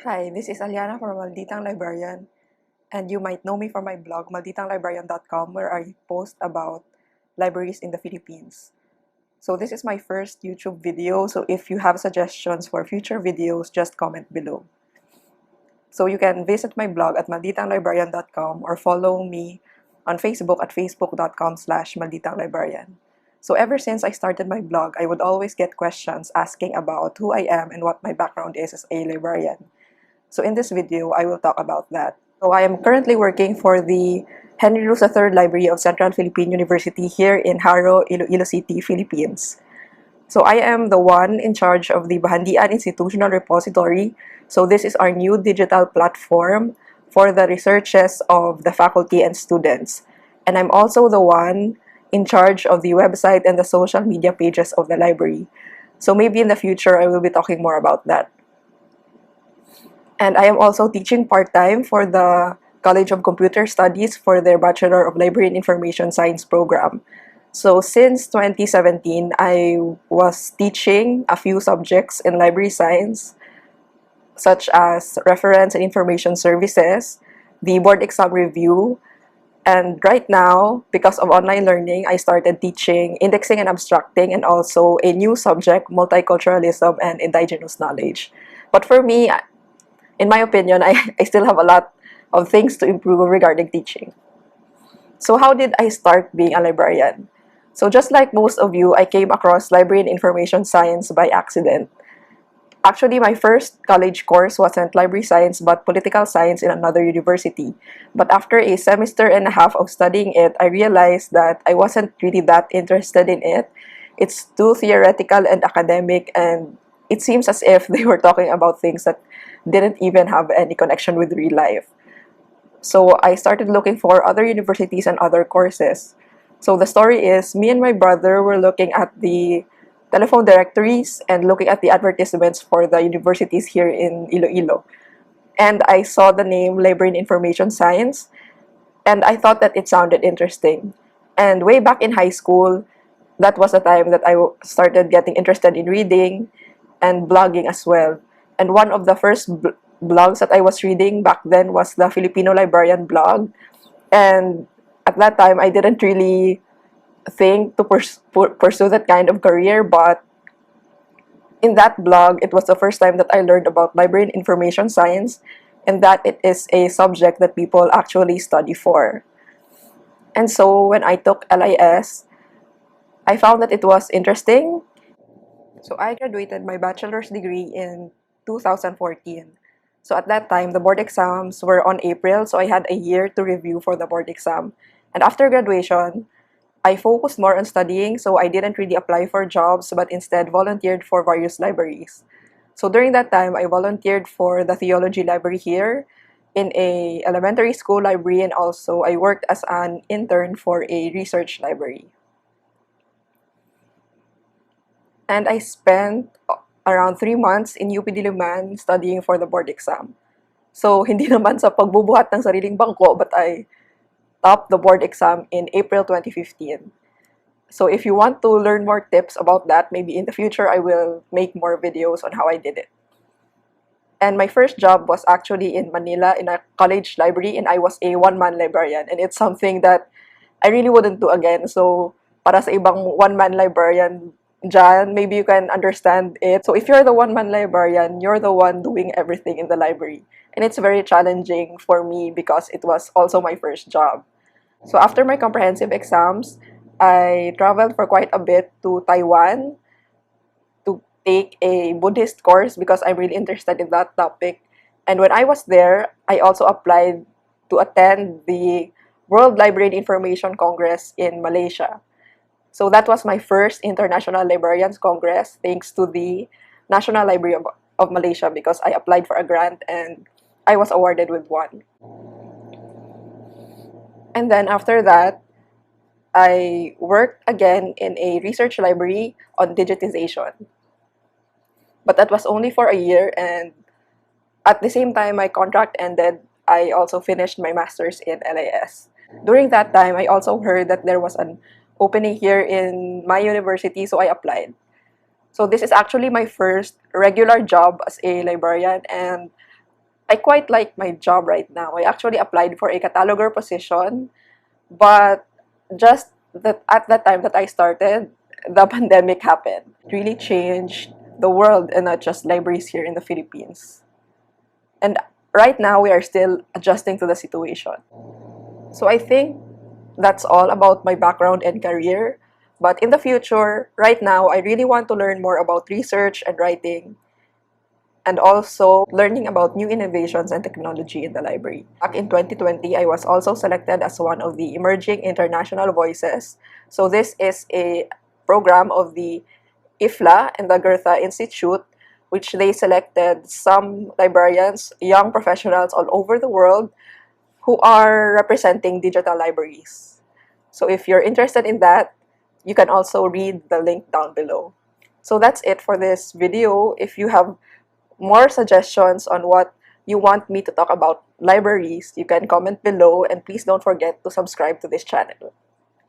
Hi, this is Aliana from Malditang Librarian, and you might know me from my blog, malditang where I post about libraries in the Philippines. So this is my first YouTube video, so if you have suggestions for future videos, just comment below. So you can visit my blog at malditang or follow me on Facebook at facebook.com/malditang So ever since I started my blog, I would always get questions asking about who I am and what my background is as a librarian. So in this video, I will talk about that. So I am currently working for the Henry Louis III Library of Central Philippine University here in Haro, Iloilo City, Philippines. So I am the one in charge of the Bahandian Institutional Repository. So this is our new digital platform for the researches of the faculty and students. And I'm also the one in charge of the website and the social media pages of the library. So maybe in the future, I will be talking more about that. And I am also teaching part-time for the College of Computer Studies for their Bachelor of Library and Information Science program. So since 2017, I was teaching a few subjects in library science, such as reference and information services, the board exam review, and right now, because of online learning, I started teaching indexing and abstracting and also a new subject, multiculturalism and indigenous knowledge. But for me, in my opinion, I still have a lot of things to improve regarding teaching. So how did I start being a librarian? So just like most of you, I came across library and information science by accident. Actually, my first college course wasn't library science but political science in another university. But after a semester and a half of studying it, I realized that I wasn't really that interested in it. It's too theoretical and academic, and it seems as if they were talking about things that didn't even have any connection with real life. So I started looking for other universities and other courses. So the story is, me and my brother were looking at the telephone directories and looking at the advertisements for the universities here in Iloilo. And I saw the name Library and Information Science, and I thought that it sounded interesting. And way back in high school, that was the time that I started getting interested in reading and blogging as well. And one of the first blogs that I was reading back then was the Filipino Librarian blog. And at that time, I didn't really think to pursue that kind of career, but in that blog, it was the first time that I learned about library and information science and that it is a subject that people actually study for. And so when I took LIS, I found that it was interesting. So I graduated my bachelor's degree in 2014. So at that time, the board exams were on April, so I had a year to review for the board exam. And after graduation, I focused more on studying, so I didn't really apply for jobs, but instead volunteered for various libraries. So during that time, I volunteered for the theology library here, in a elementary school library, and also I worked as an intern for a research library. And I spent around 3 months in UP Diliman studying for the board exam. So hindi naman sa pagbubuhat ng sariling bangko, but I topped the board exam in April 2015. So if you want to learn more tips about that, maybe in the future I will make more videos on how I did it. And my first job was actually in Manila in a college library, and I was a one-man librarian. And it's something that I really wouldn't do again. So para sa ibang one-man librarian dyan, maybe you can understand it. So if you're the one-man librarian, you're the one doing everything in the library. And it's very challenging for me because it was also my first job. So after my comprehensive exams, I traveled for quite a bit to Taiwan to take a Buddhist course because I'm really interested in that topic. And when I was there, I also applied to attend the World Library and Information Congress in Malaysia. So that was my first International Librarians Congress, thanks to the National Library of Malaysia, because I applied for a grant and I was awarded with one. And then after that, I worked again in a research library on digitization. But that was only for a year, and at the same time my contract ended, I also finished my master's in LAS. During that time, I also heard that there was an opening here in my university, so I applied. So this is actually my first regular job as a librarian, and I quite like my job right now. I actually applied for a cataloger position, but just that at that time that I started, the pandemic happened. It really changed the world and not just libraries here in the Philippines. And right now, we are still adjusting to the situation. So I think that's all about my background and career. But in the future, right now, I really want to learn more about research and writing, and also learning about new innovations and technology in the library. Back in 2020, I was also selected as one of the emerging international voices. So this is a program of the IFLA and the Goethe Institute, which they selected some librarians, young professionals all over the world who are representing digital libraries. So if you're interested in that, you can also read the link down below. So that's it for this video. If you have more suggestions on what you want me to talk about libraries, you can comment below, and please don't forget to subscribe to this channel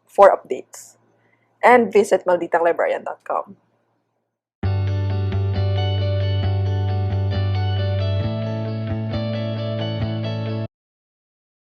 for updates. And visit malditang librarian.com.